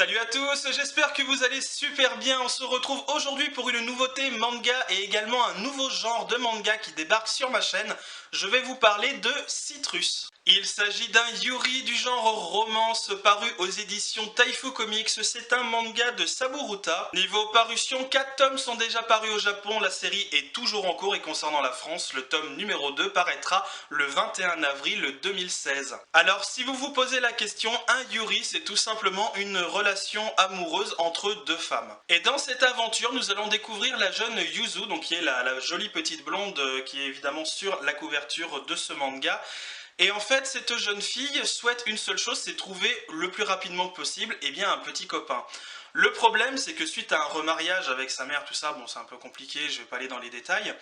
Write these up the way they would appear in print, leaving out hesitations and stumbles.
Salut à tous, j'espère que vous allez super bien. On se retrouve aujourd'hui pour une nouveauté manga et également un nouveau genre de manga qui débarque sur ma chaîne. Je vais vous parler de Citrus. Il s'agit d'un yuri du genre romance paru aux éditions Taifu Comics. C'est un manga de Saburuta. Niveau parution, 4 tomes sont déjà parus au Japon. La série est toujours en cours et concernant la France, le tome numéro 2 paraîtra le 21 avril 2016. Alors si vous vous posez la question, un yuri c'est tout simplement une relation amoureuse entre deux femmes. Et dans cette aventure, nous allons découvrir la jeune Yuzu, donc qui est la jolie petite blonde qui est évidemment sur la couverture de ce manga. Et en fait, cette jeune fille souhaite une seule chose, c'est trouver le plus rapidement possible un petit copain. Le problème, c'est que suite à un remariage avec sa mère, tout ça, bon c'est un peu compliqué, je vais pas aller dans les détails,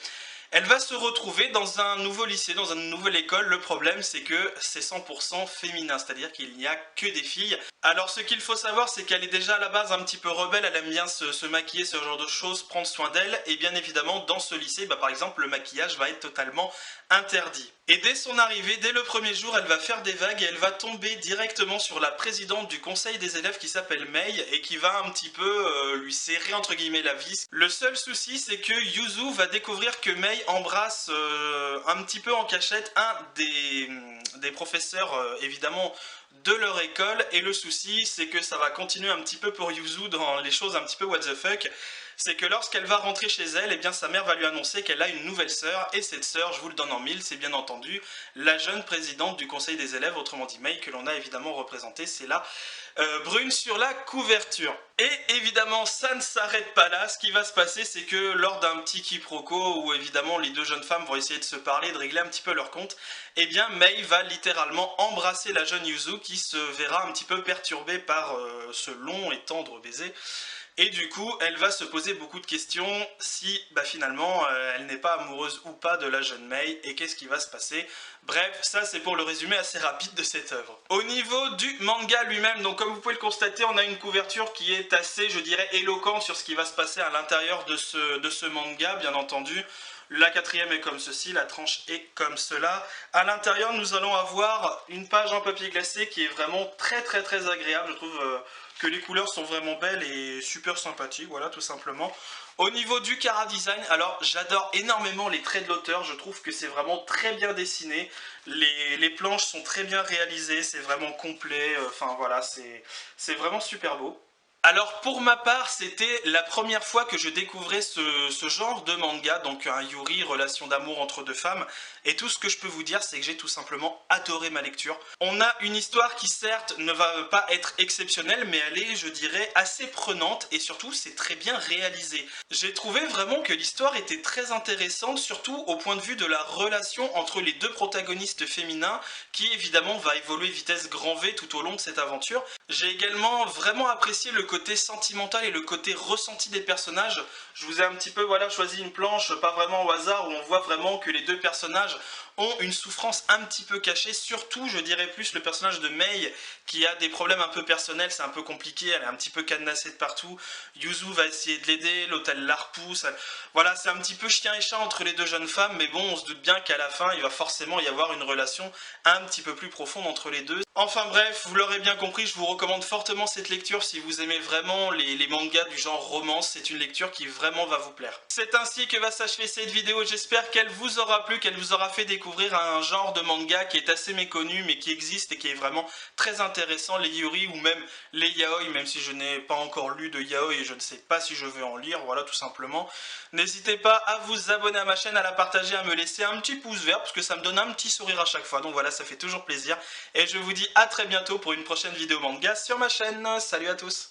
elle va se retrouver dans un nouveau lycée, dans une nouvelle école. Le problème, c'est que c'est 100% féminin, c'est-à-dire qu'il n'y a que des filles. Alors ce qu'il faut savoir, c'est qu'elle est déjà à la base un petit peu rebelle, elle aime bien se maquiller, ce genre de choses, prendre soin d'elle. Et bien évidemment, dans ce lycée, par exemple, le maquillage va être totalement interdit. Et dès son arrivée, dès le premier jour, elle va faire des vagues et elle va tomber directement sur la présidente du conseil des élèves qui s'appelle Mei et qui va un petit peu lui serrer entre guillemets la vis. Le seul souci, c'est que Yuzu va découvrir que Mei embrasse un petit peu en cachette un des professeurs évidemment de leur école, et le souci c'est que ça va continuer un petit peu pour Yuzu dans les choses un petit peu what the fuck. C'est que lorsqu'elle va rentrer chez elle, sa mère va lui annoncer qu'elle a une nouvelle sœur, et cette sœur, je vous le donne en mille, c'est bien entendu la jeune présidente du conseil des élèves, autrement dit Mei, que l'on a évidemment représentée, c'est la brune sur la couverture. Et évidemment, ça ne s'arrête pas là. Ce qui va se passer, c'est que lors d'un petit quiproquo où évidemment les deux jeunes femmes vont essayer de se parler, de régler un petit peu leur compte, Mei va littéralement embrasser la jeune Yuzu qui se verra un petit peu perturbée par ce long et tendre baiser. Et du coup, elle va se poser beaucoup de questions si finalement elle n'est pas amoureuse ou pas de la jeune Mei, et qu'est-ce qui va se passer. Bref, ça c'est pour le résumé assez rapide de cette œuvre. Au niveau du manga lui-même, donc comme vous pouvez le constater, on a une couverture qui est assez, je dirais, éloquente sur ce qui va se passer à l'intérieur de ce manga, bien entendu. La quatrième est comme ceci, la tranche est comme cela. À l'intérieur, nous allons avoir une page en papier glacé qui est vraiment très agréable. Je trouve que les couleurs sont vraiment belles et super sympathiques, voilà, tout simplement. Au niveau du chara design, alors j'adore énormément les traits de l'auteur, je trouve que c'est vraiment très bien dessiné. Les planches sont très bien réalisées, c'est vraiment complet, enfin voilà, c'est vraiment super beau. Alors pour ma part, c'était la première fois que je découvrais ce genre de manga, donc un yuri, relation d'amour entre deux femmes, et tout ce que je peux vous dire, c'est que j'ai tout simplement adoré ma lecture. On a une histoire qui certes ne va pas être exceptionnelle, mais elle est, je dirais, assez prenante, et surtout c'est très bien réalisé. J'ai trouvé vraiment que l'histoire était très intéressante, surtout au point de vue de la relation entre les deux protagonistes féminins, qui évidemment va évoluer vitesse grand V tout au long de cette aventure. J'ai également vraiment apprécié le côté sentimental et le côté ressenti des personnages. Je vous ai un petit peu choisi une planche, pas vraiment au hasard, où on voit vraiment que les deux personnages ont une souffrance un petit peu cachée, surtout je dirais plus le personnage de Mei qui a des problèmes un peu personnels, c'est un peu compliqué, elle est un petit peu cadenassée de partout. Yuzu va essayer de l'aider, l'autre elle la repousse, voilà, c'est un petit peu chien et chat entre les deux jeunes femmes, mais bon, on se doute bien qu'à la fin il va forcément y avoir une relation un petit peu plus profonde entre les deux. Enfin bref, vous l'aurez bien compris, je vous recommande fortement cette lecture si vous aimez vraiment les mangas du genre romance, c'est une lecture qui vraiment va vous plaire. C'est ainsi que va s'achever cette vidéo, j'espère qu'elle vous aura plu, qu'elle vous aura fait découvrir un genre de manga qui est assez méconnu mais qui existe et qui est vraiment très intéressant, les yuri ou même les yaoi, même si je n'ai pas encore lu de yaoi et je ne sais pas si je veux en lire, voilà tout simplement. N'hésitez pas à vous abonner à ma chaîne, à la partager, à me laisser un petit pouce vert parce que ça me donne un petit sourire à chaque fois, donc voilà, ça fait toujours plaisir. Et je vous dis à très bientôt pour une prochaine vidéo manga sur ma chaîne. Salut à tous!